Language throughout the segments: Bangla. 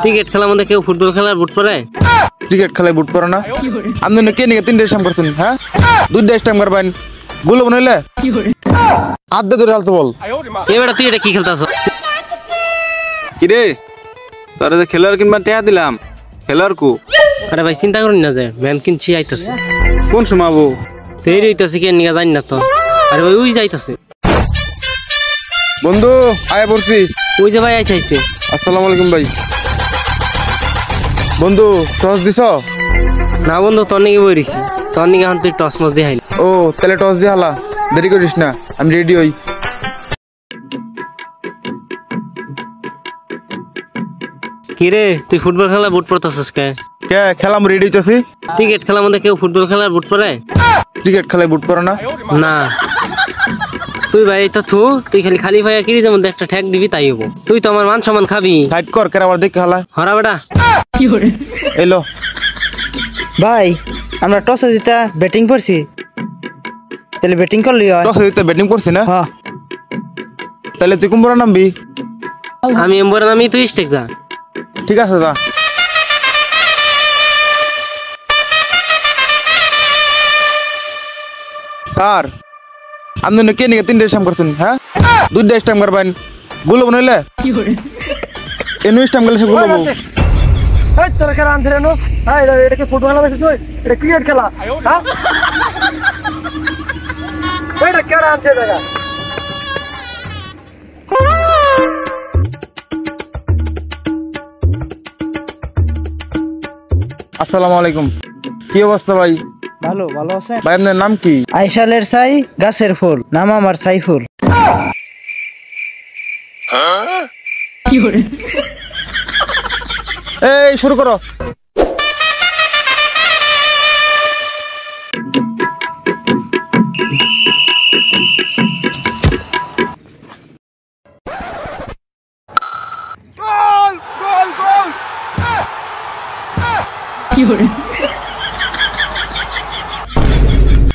ক্রিকেট খেলার মধ্যে কেউ ফুটবল খেলার বুট পরে? ক্রিকেট খেলায় বুট পরে না? আপনি কে নিয়ে 3টা স্টাম্প করছেন? হ্যাঁ 2টা স্টাম্প করবেন গুলো বানাইলে আধা ধরে হালতে বল। এবারে তুই এটা কি খেলতাছ? কিরে তোরা যে খেলোয়াড় কিনবা টেয়া দিলাম খেলোয়াড় কু? আরে ভাই চিন্তা করুন না যে ম্যান কিনছি আইতাছে। কোন শোনাবো? তৈরি হইতাছে কে নিয়ে জানি না তো। আরে ভাই ওই যাইতাছে। বন্ধু আয় পড়ছি। ওই যে ভাই আইতাছে। আসসালামু আলাইকুম ভাই। বন্ধু টস দিছ? না বন্ধু তোর নিকে বই দিছি। তোর নিকে এখন তুই টস মস দিয়ে হাইলি। ও তাহলে টস দিয়ে হালা, দেরি করিস না, আমি রেডি হই। কিরে তুই ফুটবল খেলা বুট পরতাছিস কে? কে খেলাম রেডি হইতাছি। ক্রিকেট খেলার মধ্যে কেউ ফুটবল খেলার বুট পরে? ক্রিকেট খেলায় বুট পরে না? না তুই ভাই তো তুই খালি খালি ভাইয়া কিরিজের মধ্যে একটা ঠ্যাক দিবি তাই হবো। তুই তো আমার মান সম্মান খাবি। সাইড কর কেরা আবার দেখে হালা। হরা বেটা এলো ভাই আমরা টসে জিতা ব্যাটিং করছি, তাহলে ব্যাটিং করলি হয়। টস দিতে ব্যাটিং করছি না? হ্যাঁ তাহলে তুই কুম্বরা নামবি। আমি এম্বর নামি তুই স্টেক যা। ঠিক আছে যা। স্যার আপনি কে নিয়ে 3টা স্টাম্প করছেন? হ্যাঁ 2টা স্টাম্প করবেন গুলো বানাইলে এনু স্টাম্প গেলে সেগুলো বলবো। এই তোর খেলা আনছে রেনো, এই এটা কি ফুটবল খেলা তুই? এটা ক্রিকেট খেলা। হ্যাঁ এটা কেডা আনছে জায়গা? আসসালামু আলাইকুম। কি অবস্থা ভাই? ভালো ভালো আছে ভাই আপনার নাম কি? আইসালের ছাই গাছের ফুল, নাম আমার সাইফুল। এই শুরু করো।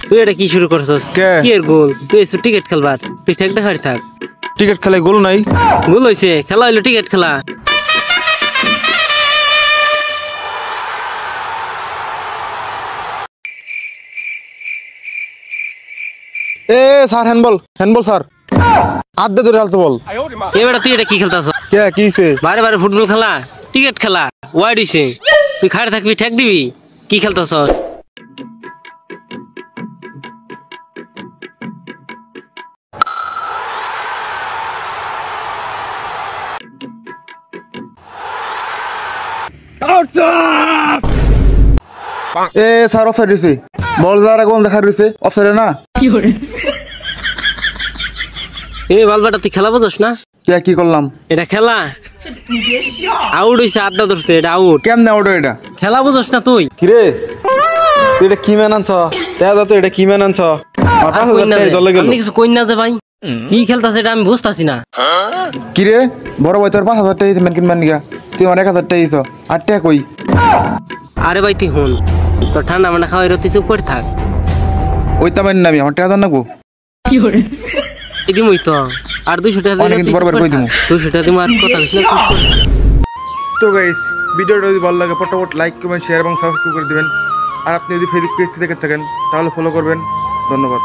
তুই এটা কি শুরু করছস? কে? কি এর গোল? তুই এসে টিকেট খেলবার, তুই ঠেক দেখাই থাক। ক্রিকেট খেলায় গোল নাই? গোল হইছে, খেলা হইলো টিকেট খেলা। এ স্যার হ্যান্ডবল হ্যান্ডবল স্যার আধা ধরে হালতে বল। এবারে তুই এটা কি খেলতাছ? কে কিছে? বারে বারে ফুটবল খেলা, টিকেট খেলা, ওয়াইড হইছে। তুই খাড়ে থাকবি ঠেক দিবি, কি খেলতাছ? এ স্যার অফসাইড হইছে, বল যারা গোল দেখা রইছে অফসাইড না? এ বালবাটা তুই খেলা বুঝছ না? কে কি করলাম? এটা খেলা আউট হইছে, আড্ডা ধরছে, এটা আউট। কেমনে আউট এটা? খেলা বুঝছ না তুই? কিরে তুই এটা কি ম্যান আনছ? টেয়া দা তো এটা কি ম্যান আনছ? আমার 5000 টাকা চলে গেল। আপনি কিছু কই না যে ভাই কি খেলতাছে এটা আমি বুঝতাছি না। কিরে বড় ভাই তোর 5000 টাকা দিয়েছে ম্যান কিনবার নিগা, তুই আমার 1000 টাকা দিছ, 8 টাকা কই? আরে ভাই তুই হুন, তোর ঠান্ডা মান্ডা খাওয়াই তুই চুপ করে থাক। ওই তামাই নামি আমার টাকা দাও নাকবো। দিমই তো আর 200 টাকা দিলে অনেক তুই বড় বড় চুপ করে কই দিমু। থাক। 200 টাকা দিমু আর কথা বলছিস না। তো গাইস ভিডিওটা যদি ভালো লাগে ফটাফট লাইক কমেন্ট শেয়ার এবং সাবস্ক্রাইব করে দিবেন। আর আপনি যদি ফেসবুক পেজ থেকে থাকেন তাহলে ফলো করবেন। ধন্যবাদ।